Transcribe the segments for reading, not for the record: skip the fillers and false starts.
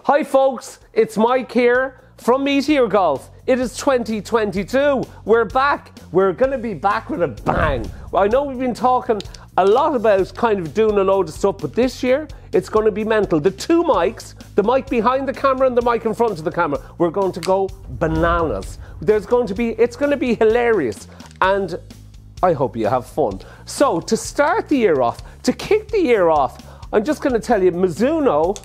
Hi folks, it's Mike here from Meteor Golf. It is 2022. We're back. We're going to be back with a bang. Well, I know we've been talking a lot about kind of doing a load of stuff, but this year it's going to be mental. The two mics, the mic behind the camera and the mic in front of the camera, we're going to go bananas. It's going to be hilarious, and I hope you have fun. So to start the year off, to kick the year off, I'm just going to tell you, Mizuno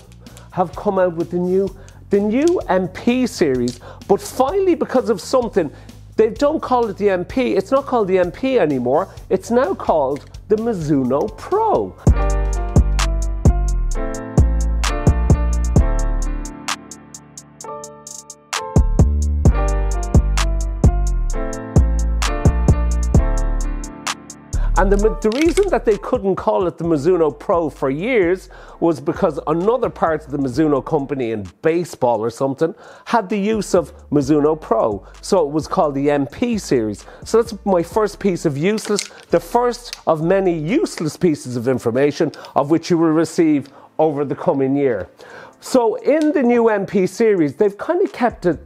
have come out with the new MP series, but finally, because of something, they don't call it the MP. It's not called the MP anymore. It's now called the Mizuno Pro. And the reason that they couldn't call it the Mizuno Pro for years was because another part of the Mizuno company in baseball or something had the use of Mizuno Pro. So it was called the MP series. So that's my first piece of the first of many useless pieces of information of which you will receive over the coming year. So in the new MP series, they've kind of kept it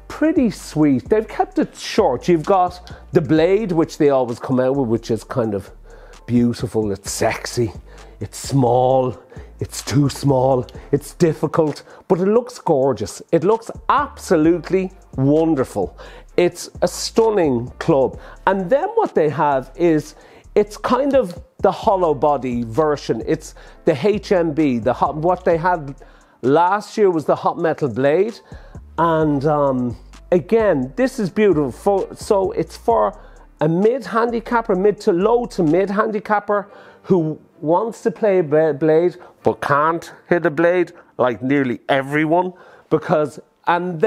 pretty sweet. They've kept it short. You've got the blade, which they always come out with, which is kind of beautiful. It's sexy. It's small. It's too small. It's difficult, but it looks gorgeous. It looks absolutely wonderful. It's a stunning club. And then what they have is, it's kind of the hollow body version. It's the HMB. What they had last year was the hot metal blade. And again, this is beautiful. So it's for a mid-handicapper, mid to low to mid-handicapper who wants to play a blade but can't hit a blade, like nearly everyone, because and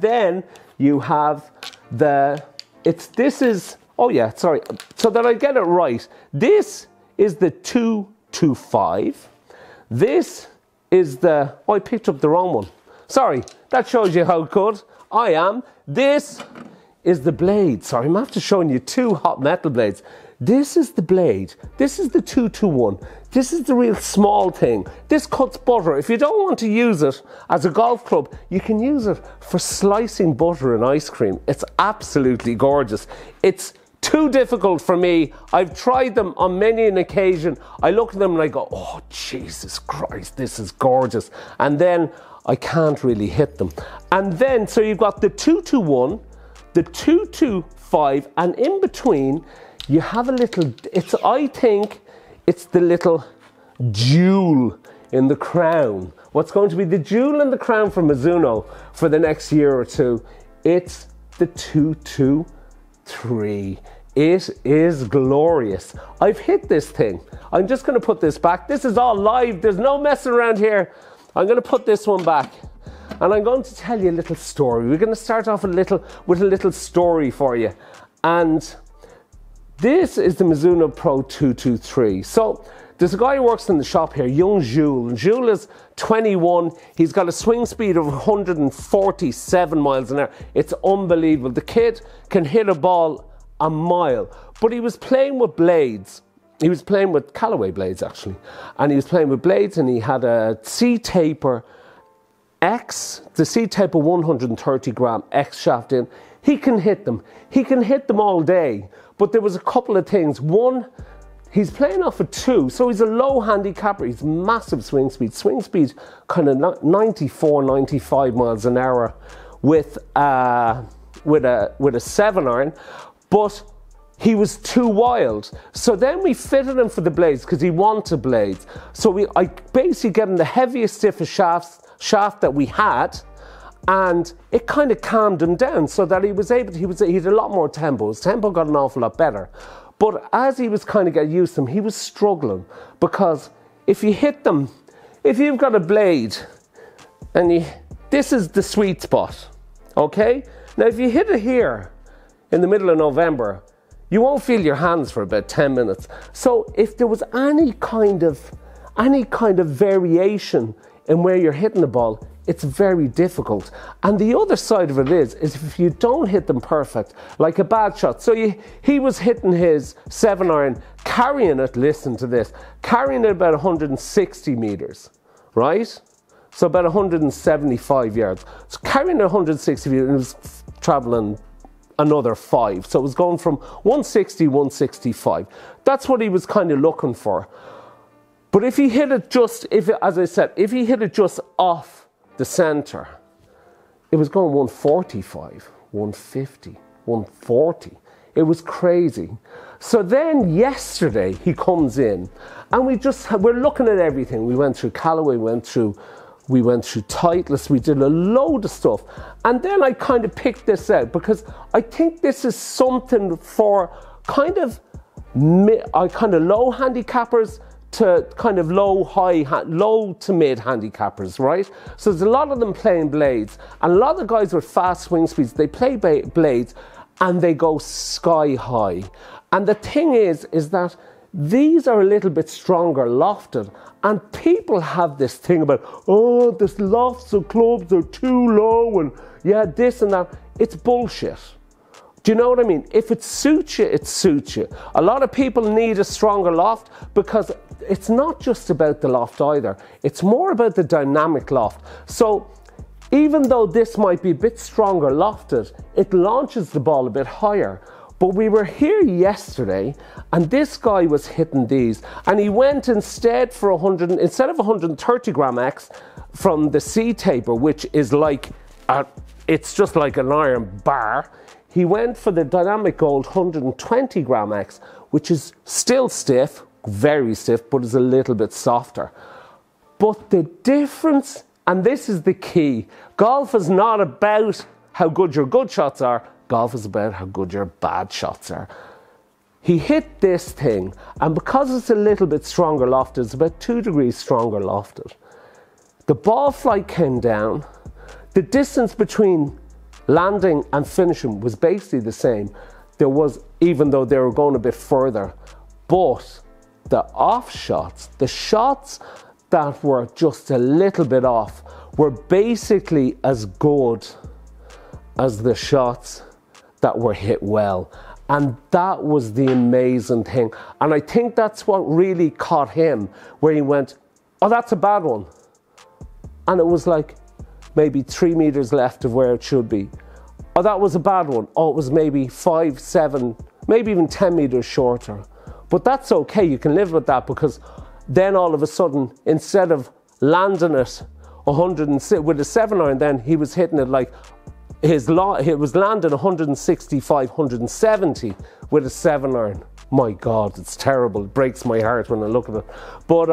then you have so that I get it right, this is the 225. This is I picked up the wrong one. Sorry, that shows you how good I am. This is the blade. Sorry, I'm after showing you two hot metal blades. This is the blade. This is the 221. This is the real small thing. This cuts butter. If you don't want to use it as a golf club, you can use it for slicing butter and ice cream. It's absolutely gorgeous. It's too difficult for me. I've tried them on many an occasion. I look at them and I go, oh, Jesus Christ, this is gorgeous. And then I can't really hit them. And then, so you've got the 221, the 225, and in between, you have a little, I think it's the little jewel in the crown. What's going to be the jewel in the crown for Mizuno for the next year or two? It's the 223. It is glorious. I've hit this thing. I'm just going to put this back. This is all live. There's no messing around here. I'm going to put this one back, and I'm going to tell you a little story. We're going to start off with a little story for you. And this is the Mizuno Pro 223. So there's a guy who works in the shop here, young Jules. And Jules is 21. He's got a swing speed of 147 miles an hour. It's unbelievable. The kid can hit a ball a mile, but he was playing with blades. He was playing with Callaway blades, actually. And he was playing with blades, and he had a C-Taper X, the C-Taper 130 gram X shaft in. He can hit them. He can hit them all day. But there was a couple of things. One, he's playing off a 2, so he's a low handicapper. He's massive swing speed. Swing speed kind of 94, 95 miles an hour with a 7-iron. But he was too wild. So then we fitted him for the blades because he wanted blades. So I basically gave him the heaviest, stiffest shaft that we had, and it kind of calmed him down so that he had a lot more tempo. His tempo got an awful lot better. But as he was kind of getting used to them, he was struggling, because if you hit them, if you've got a blade and this is the sweet spot, okay? Now if you hit it here in the middle of November, you won't feel your hands for about 10 minutes. So if there was any kind of variation in where you're hitting the ball, it's very difficult. And the other side of it is if you don't hit them perfect, like a bad shot. So he was hitting his 7-iron, carrying it, listen to this, carrying it about 160 meters, right? So about 175 yards. So carrying 160 feet, and it was traveling another 5. So it was going from 160, 165. That's what he was kind of looking for. But if he hit it just, as I said, if he hit it just off the center, it was going 145, 150, 140. It was crazy. So then yesterday he comes in, and we're looking at everything. We went through Callaway, we went through Titleist, we did a load of stuff. And then I kind of picked this out because I think this is something for kind of low handicappers to kind of low to mid handicappers, right? So there's a lot of them playing blades, and a lot of the guys with fast swing speeds, they play blades and they go sky high. And the thing is that these are a little bit stronger lofted, and people have this thing about, oh, the lofts of clubs are too low, and yeah, this and that. It's bullshit. Do you know what I mean? If it suits you, it suits you. A lot of people need a stronger loft because it's not just about the loft either. It's more about the dynamic loft. So even though this might be a bit stronger lofted, it launches the ball a bit higher. But we were here yesterday, and this guy was hitting these, and he went instead of 130 gram X from the C taper, which is like it's just like an iron bar. He went for the Dynamic Gold 120 gram X, which is still stiff, very stiff, but is a little bit softer. But the difference, and this is the key, golf is not about how good your good shots are, golf is about how good your bad shots are. He hit this thing, and because it's a little bit stronger lofted, it's about 2 degrees stronger lofted. The ball flight came down. The distance between landing and finishing was basically the same. There was, even though they were going a bit further, but the off shots, the shots that were just a little bit off, were basically as good as the shots that were hit well. And that was the amazing thing. And I think that's what really caught him, where he went, oh, that's a bad one. And it was like maybe 3 meters left of where it should be. Oh, that was a bad one. Oh, it was maybe 5, 7, maybe even 10 meters shorter. But that's okay, you can live with that, because then all of a sudden, instead of landing it 106 with a 7-iron, then he was hitting it like it was landing 165, 170 with a 7-iron. My God, it's terrible. It breaks my heart when I look at it. But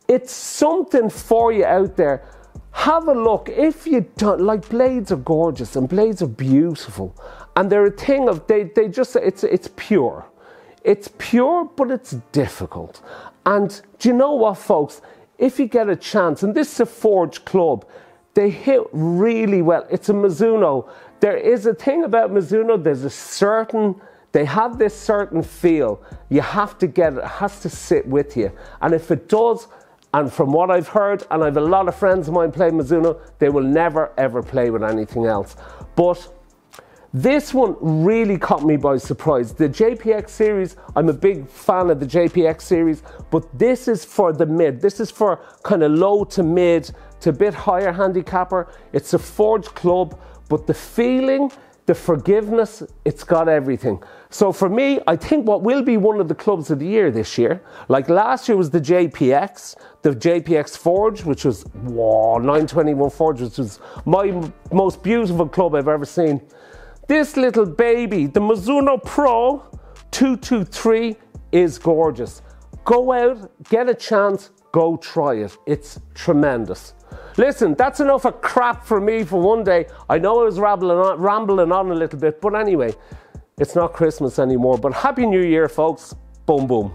it's something for you out there. Have a look. If you don't, like, blades are gorgeous and blades are beautiful, and they're a thing of they just, it's pure. It's pure, but it's difficult. And do you know what, folks? If you get a chance, and this is a forged club, they hit really well. It's a Mizuno. There is a thing about Mizuno, they have this certain feel. You have to get it, it has to sit with you. And if it does, and from what I've heard, and I have a lot of friends of mine play Mizuno, they will never ever play with anything else. But this one really caught me by surprise. The JPX series, I'm a big fan of the JPX series, but this is for the mid. This is for kind of low to mid to a bit higher handicapper. It's a forged club, but the feeling, the forgiveness, it's got everything. So for me, I think what will be one of the clubs of the year this year, like last year was the JPX Forge, which was 921 Forge, which was my most beautiful club I've ever seen. This little baby, the Mizuno Pro 223, is gorgeous. Go out, get a chance, go try it. It's tremendous. Listen, that's enough of crap for me for one day. I know I was rambling on a little bit, but anyway, it's not Christmas anymore. But Happy New Year, folks. Boom, boom.